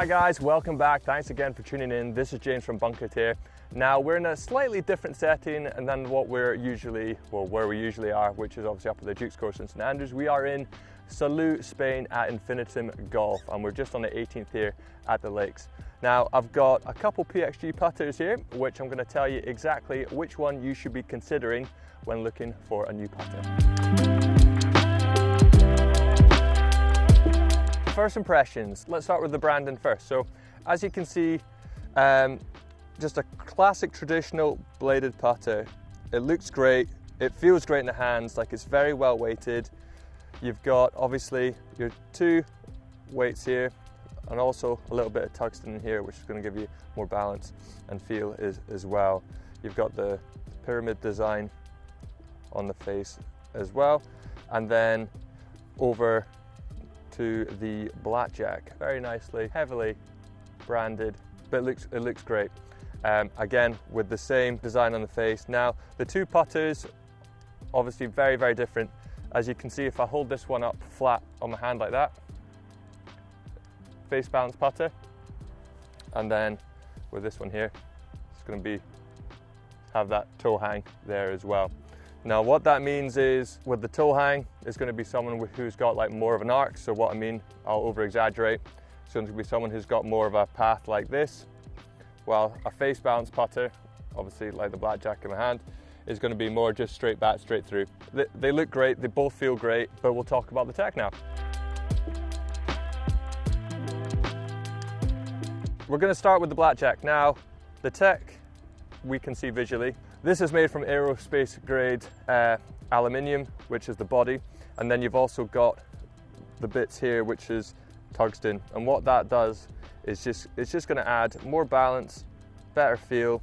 Hi guys, welcome back. Thanks again for tuning in. This is James from Bunker here. Now we're in a slightly different setting than what where we usually are, which is obviously up at the Duke's course in St Andrews. We are in Salou, Spain at Infinitum Golf, and we're just on the 18th here at the lakes. Now I've got a couple PXG putters here, which I'm going to tell you exactly which one you should be considering when looking for a new putter. First impressions, let's start with the Brandon first. So as you can see, just a classic traditional bladed putter. It looks great, it feels great in the hands, like it's very well weighted. You've got obviously your two weights here and also a little bit of tungsten in here, which is going to give you more balance and feel as well. You've got the pyramid design on the face as well, and then over to the Blackjack, very nicely, heavily branded, but it looks great. Again, with the same design on the face. Now, the two putters, obviously very, very different. As you can see, if I hold this one up flat on my hand like that, face balance putter, and then with this one here, it's going to have that toe hang there as well. Now what that means is, with the toe hang, it's going to be someone who's got like more of an arc. So what I mean, I'll over exaggerate. It's going to be someone who's got more of a path like this, while a face balance putter, obviously like the Blackjack in my hand, is going to be more just straight back, straight through. They look great, they both feel great, but we'll talk about the tech now. We're going to start with the Blackjack. Now, the tech we can see visually. This is made from aerospace grade aluminium, which is the body, and then you've also got the bits here, which is tungsten. And what that does is it's just going to add more balance, better feel,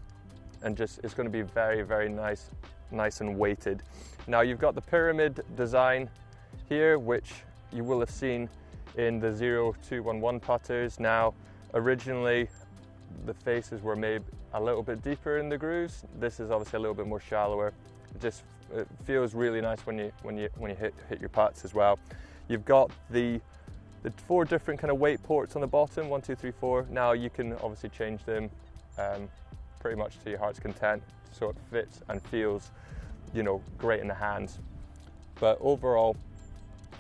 and it's going to be very, very nice and weighted. Now you've got the pyramid design here, which you will have seen in the 0211 putters. Now originally the faces were made a little bit deeper in the grooves. This is obviously a little bit more shallower. It feels really nice when you hit your putts as well. You've got the four different kind of weight ports on the bottom, 1, 2, 3, 4. Now you can obviously change them pretty much to your heart's content, so it fits and feels, great in the hands. But overall,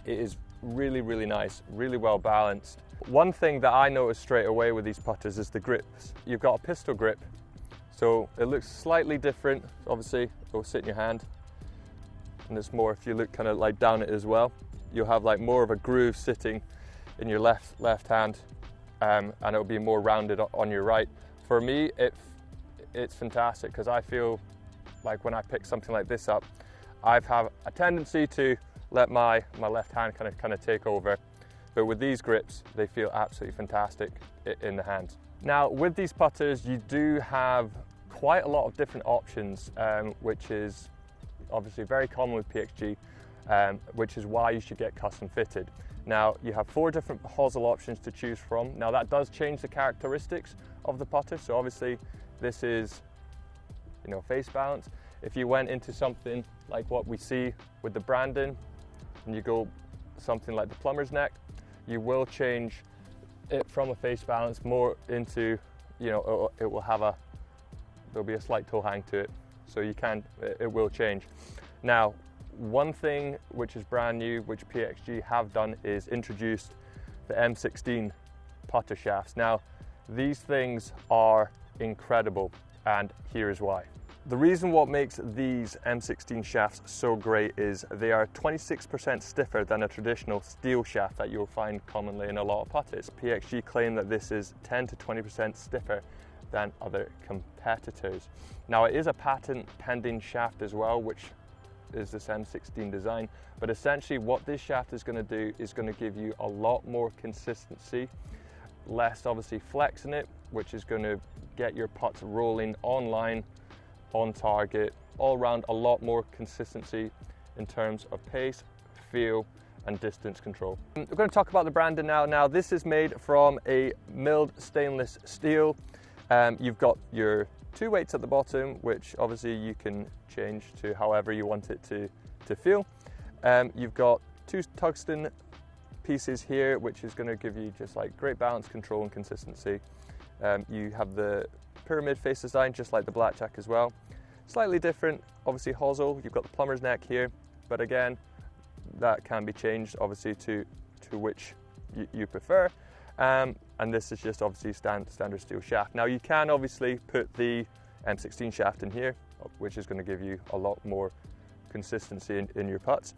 it is really, really nice, really well balanced. One thing that I noticed straight away with these putters is the grips. You've got a pistol grip, so it looks slightly different. Obviously, it will sit in your hand, and it's more, if you look kind of like down it as well, you'll have like more of a groove sitting in your left hand, and it'll be more rounded on your right. For me, it's fantastic, because I feel like when I pick something like this up, I have a tendency to let my left hand kind of take over. But with these grips, they feel absolutely fantastic in the hands. Now with these putters, you do have quite a lot of different options, which is obviously very common with PXG, which is why you should get custom fitted. Now you have 4 different hosel options to choose from. Now that does change the characteristics of the putter. So obviously this is, face balance. If you went into something like what we see with the Brandon, and you go something like the plumber's neck, you will change it from a face balance more into, there'll be a slight toe hang to it, so it will change. Now, one thing which is brand new, which PXG have done, is introduced the M16 putter shafts. Now, these things are incredible, and here is why. The reason what makes these M16 shafts so great is they are 26% stiffer than a traditional steel shaft that you'll find commonly in a lot of putters. PXG claim that this is 10 to 20% stiffer than other competitors. Now it is a patent pending shaft as well, which is this M16 design, but essentially what this shaft is going to do is going to give you a lot more consistency, less obviously flex in it, which is going to get your putts rolling online, on target, all around a lot more consistency in terms of pace, feel, and distance control. We're going to talk about the Brandon now. Now this is made from a milled stainless steel. You've got your 2 weights at the bottom, which obviously you can change to however you want it to feel. You've got 2 tungsten pieces here, which is going to give you just like great balance, control and consistency. You have the pyramid face design, just like the Blackjack as well. Slightly different, obviously hosel, you've got the plumber's neck here, but again, that can be changed obviously to which you prefer. And this is just obviously standard steel shaft. Now you can obviously put the M16 shaft in here, which is going to give you a lot more consistency in your putts.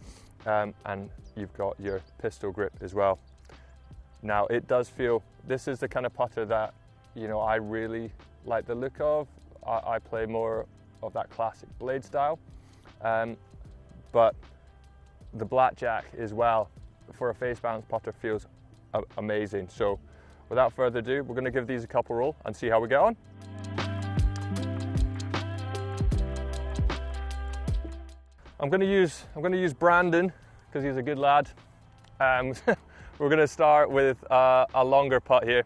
And you've got your pistol grip as well. Now it does feel, this is the kind of putter that, you know, I really like the look of. I play more of that classic blade style, but the Blackjack as well for a face balance putter feels amazing. So without further ado, we're going to give these a couple roll and see how we get on. I'm going to use Brandon because he's a good lad. We're going to start with a longer putt here,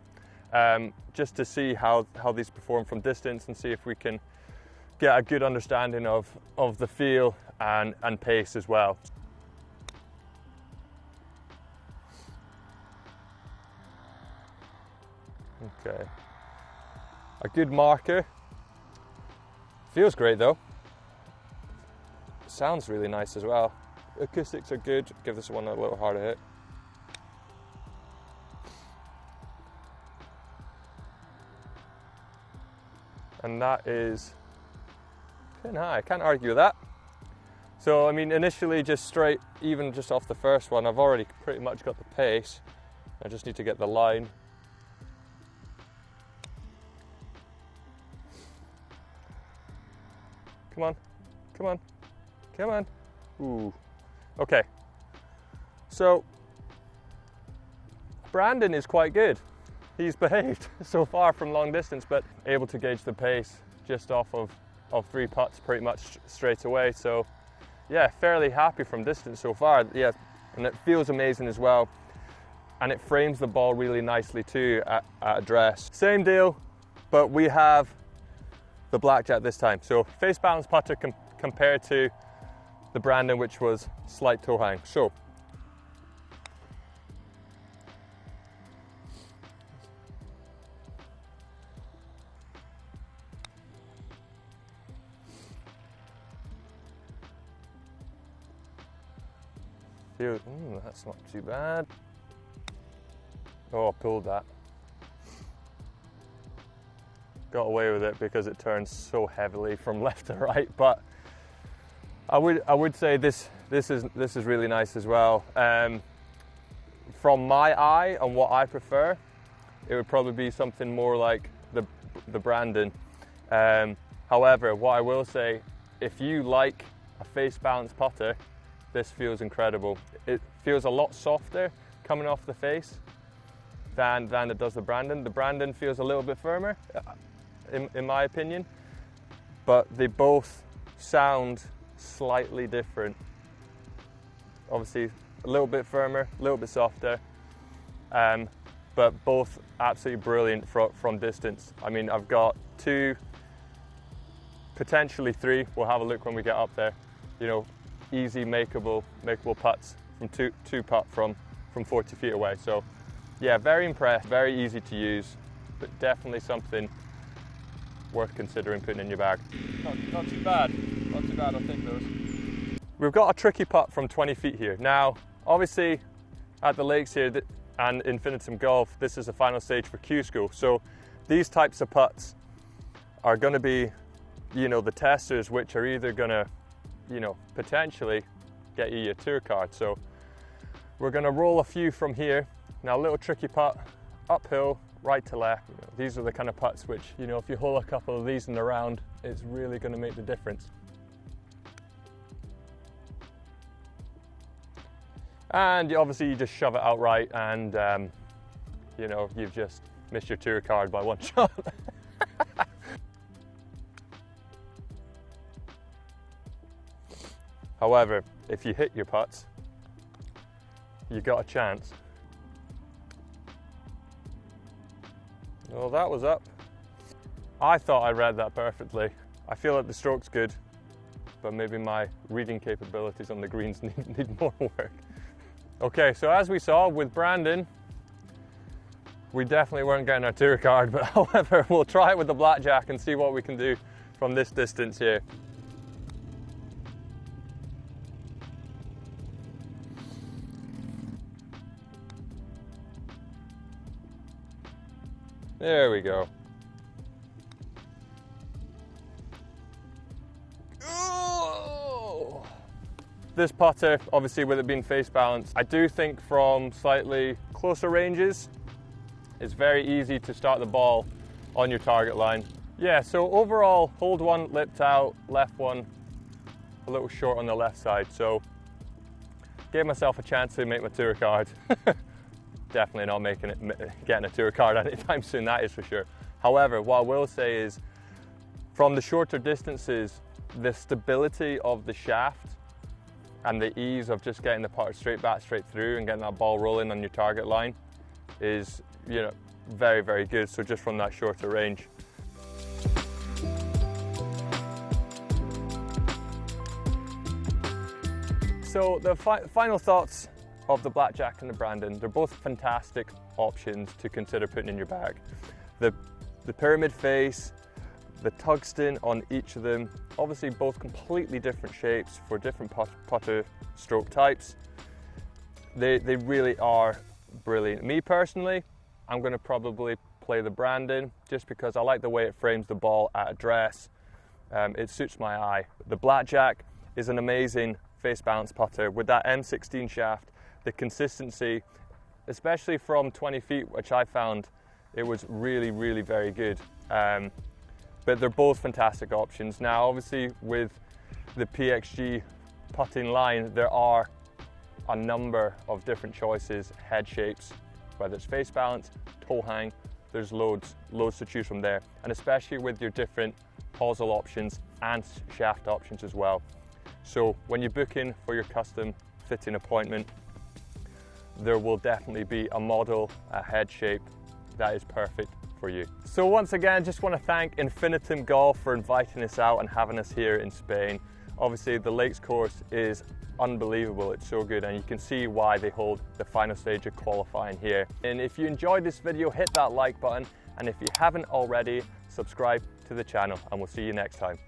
just to see how these perform from distance and see if we can get a good understanding of the feel and pace as well. Okay, a good marker. Feels great though. Sounds really nice as well. Acoustics are good. Give this one a little harder hit. And that is pin high. I can't argue with that. So I mean, initially just straight, even just off the first one, I've already pretty much got the pace. I just need to get the line. Come on, come on, come on. Ooh, okay. So Brandon is quite good. He's behaved so far from long distance, but able to gauge the pace just off of 3 putts pretty much straight away. So yeah, fairly happy from distance so far. Yeah, and it feels amazing as well. And it frames the ball really nicely too at address. Same deal, but we have the Blackjack this time. So face balance putter compared to the Brandon, which was slight toe hang. So that's not too bad. Oh, I pulled that. Got away with it because it turns so heavily from left to right, but I would say this is really nice as well. From my eye and what I prefer, it would probably be something more like the Brandon. However, what I will say, if you like a face balance putter, this feels incredible. It feels a lot softer coming off the face than it does the Brandon. The Brandon feels a little bit firmer, in my opinion, but they both sound slightly different. Obviously a little bit firmer, a little bit softer, but both absolutely brilliant from distance. I mean, I've got 2, potentially 3, we'll have a look when we get up there, you know, easy makeable putts from 2 putt from 40 feet away. So yeah, very impressed, very easy to use, but definitely something worth considering putting in your bag. Not too bad, I'll take those. We've got a tricky putt from 20 feet here. Now, obviously at the lakes here and Infinitum Golf, this is the final stage for Q School. So these types of putts are gonna be, you know, the testers, which are either gonna, you know, potentially get you your tour card. So we're gonna roll a few from here. Now, a little tricky putt, uphill, right to left. You know, these are the kind of putts which, you know, if you hole a couple of these in the round, it's really gonna make the difference. And obviously you just shove it out right and, you know, you've just missed your tour card by 1 shot. However, if you hit your putts, you got a chance. Well, that was up. I thought I read that perfectly. I feel like the stroke's good, but maybe my reading capabilities on the greens need more work. Okay, so as we saw with Brandon, we definitely weren't getting our tour card, but however, we'll try it with the blackjack and see what we can do from this distance here. There we go. Oh! This putter, obviously with it being face balanced, I do think from slightly closer ranges, it's very easy to start the ball on your target line. Yeah, so overall, hold one, lipped out, left one, a little short on the left side. So gave myself a chance to make my tour card. Definitely not getting a tour card anytime soon, that is for sure. However, what I will say is, from the shorter distances, the stability of the shaft and the ease of just getting the putter straight back, straight through and getting that ball rolling on your target line is, you know, very, very good. So just from that shorter range. So the final thoughts of the Blackjack and the Brandon, they're both fantastic options to consider putting in your bag. The pyramid face, the tungsten on each of them, obviously both completely different shapes for different putter stroke types. They really are brilliant. Me personally, I'm going to probably play the Brandon just because I like the way it frames the ball at address. It suits my eye. The Blackjack is an amazing face balance putter with that M16 shaft. The consistency, especially from 20 feet, which I found it was really, really very good. But they're both fantastic options. Now, obviously, with the PXG putting line, there are a number of different choices, head shapes, whether it's face balance, toe hang, there's loads to choose from there. And especially with your different hosel options and shaft options as well. So when you book in for your custom fitting appointment, there will definitely be a model, a head shape that is perfect for you. So once again, just want to thank Infinitum Golf for inviting us out and having us here in Spain. Obviously the Lakes course is unbelievable, it's so good, and you can see why they hold the final stage of qualifying here. And if you enjoyed this video, hit that like button, and if you haven't already, subscribe to the channel, and we'll see you next time.